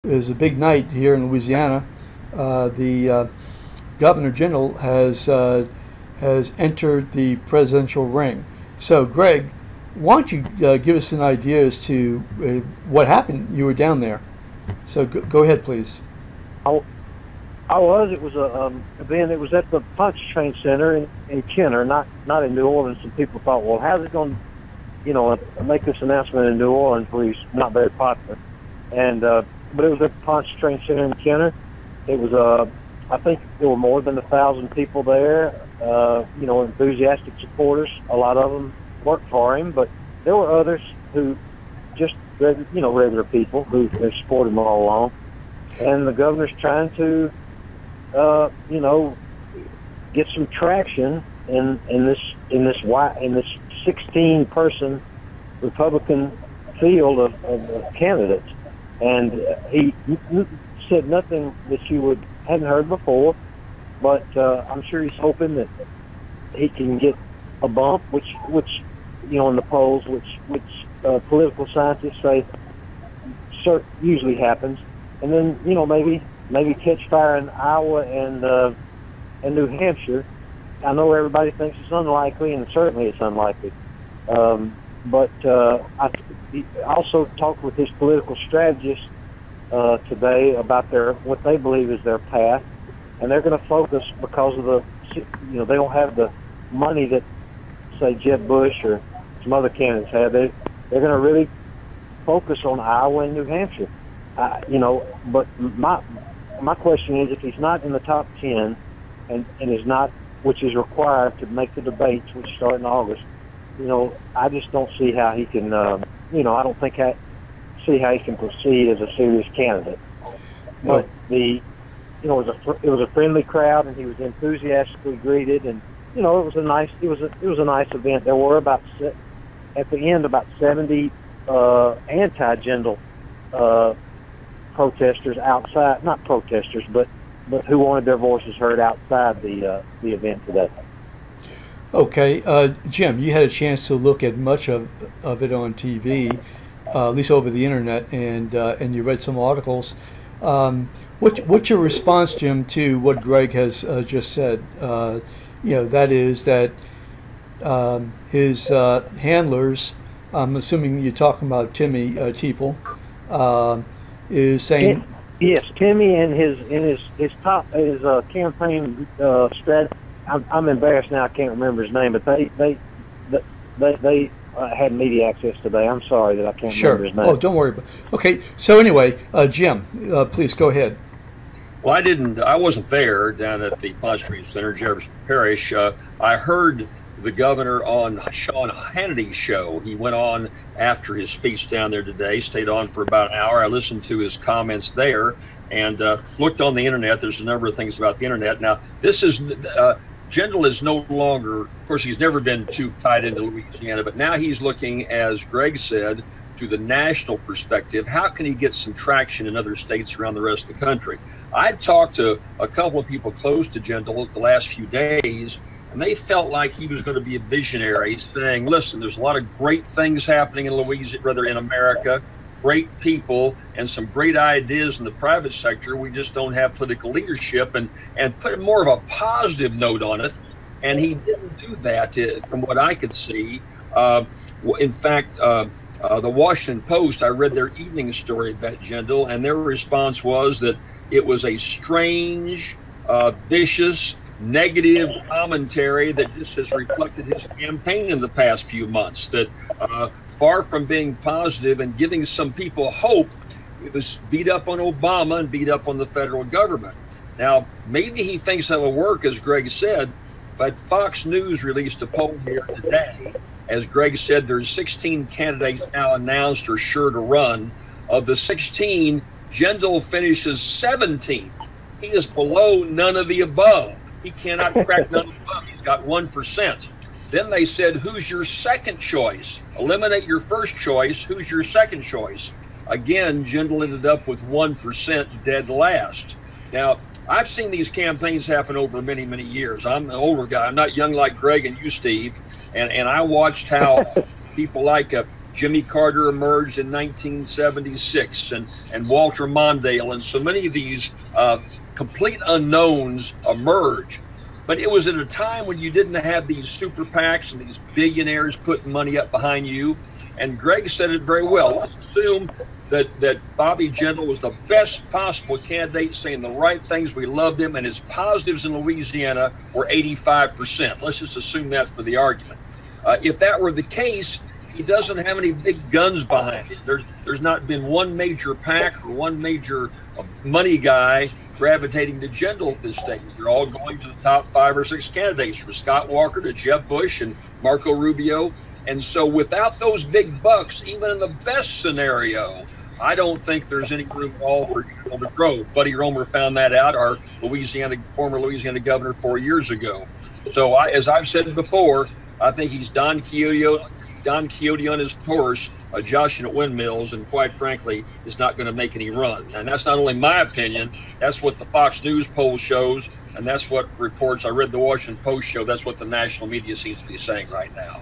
is a big night here in Louisiana. The Governor General has entered the presidential ring. So, Greg, why don't you give us an idea as to what happened? You were down there, so go ahead, please. I, I was. It was a event. It was at the Pontchartrain Center in Kenner, not in New Orleans. And people thought, well, how's it going to, make this announcement in New Orleans where he's not very popular? And but it was at the Pontchartrain Center in Kenner. It was I think there were more than 1,000 people there. Enthusiastic supporters. A lot of them worked for him, but there were others who just regular people who have supported him all along. And the governor's trying to get some traction in this 16-person Republican field of candidates. And he said nothing that you hadn't heard before, but I'm sure he's hoping that he can get a bump, which in the polls, which political scientists say usually happens, and then maybe catch fire in Iowa and New Hampshire. I know everybody thinks it's unlikely, and certainly it's unlikely. But I also talked with his political strategist today about what they believe is their path, and they're going to focus because of they don't have the money that say Jeb Bush or some other candidates have. They're going to really focus on Iowa and New Hampshire. But my question is, if he's not in the top 10 and is not, which is required to make the debates, which start in August, I just don't see how he can, I don't see how he can proceed as a serious candidate. But it was a friendly crowd, and he was enthusiastically greeted, and it was a nice event. There were at the end about 70 anti-Jindal protesters outside, not protesters, but who wanted their voices heard outside the event today. Okay, Jim, you had a chance to look at much of it on TV, at least over the internet, and you read some articles. What's your response, Jim, to what Greg has just said? That is that his handlers, I'm assuming you're talking about Timmy Teeple, is saying. Yes, Timmy and his campaign strat. I'm embarrassed now. I can't remember his name, but they had media access today. I'm sorry that I can't remember his name. Oh, don't worry. Okay. So anyway, Jim, please go ahead. Well, I wasn't there down at the Pontchartrain Center, Jefferson Parish. I heard the governor on Sean Hannity's show. He went on after his speech down there today, stayed on for about an hour. I listened to his comments there and looked on the internet. There's a number of things about the internet. Now, this is, Jindal is no longer, of course, he's never been too tied into Louisiana, but now he's looking, as Greg said, to the national perspective. How can he get some traction in other states around the rest of the country? I've talked to a couple of people close to Jindal the last few days, and they felt like he was going to be a visionary, saying, listen, there's a lot of great things happening in Louisiana, rather in America, great people and some great ideas in the private sector. We just don't have political leadership, and put more of a positive note on it. And he didn't do that, from what I could see. In fact, the Washington Post, I read their evening story about Jindal, and their response was that it was a strange, vicious, negative commentary that just has reflected his campaign in the past few months, that far from being positive and giving some people hope, it was beat up on Obama and beat up on the federal government. Now, maybe he thinks that'll work, as Greg said, but Fox News released a poll here today. As Greg said, there's 16 candidates now announced or sure to run. Of the 16, Jindal finishes 17th. He is below none of the above. He cannot crack none of the above. He's got 1%. Then they said, who's your second choice? Eliminate your first choice. Who's your second choice? Again, Jindal ended up with 1% dead last. Now, I've seen these campaigns happen over many, many years. I'm an older guy. I'm not young like Greg and you, Steve. And I watched how people like Jimmy Carter emerged in 1976, and Walter Mondale, and so many of these complete unknowns emerge. But it was at a time when you didn't have these super PACs and these billionaires putting money up behind you. And Greg said it very well. Let's assume that Bobby Jindal was the best possible candidate, saying the right things. We loved him, and his positives in Louisiana were 85%. Let's just assume that for the argument. If that were the case, he doesn't have any big guns behind it. There's not been one major PAC or one major money guy gravitating to Jindal at this stage. They're all going to the top 5 or 6 candidates, from Scott Walker to Jeb Bush and Marco Rubio. And so without those big bucks, even in the best scenario, I don't think there's any room at all for Jindal to grow. Buddy Roemer found that out, our former Louisiana governor 4 years ago. So as I've said before, I think he's Don Quixote on his horse, joshing at windmills, and quite frankly, is not going to make any run. And that's not only my opinion, that's what the Fox News poll shows, and that's what reports I read the Washington Post show. That's what the national media seems to be saying right now.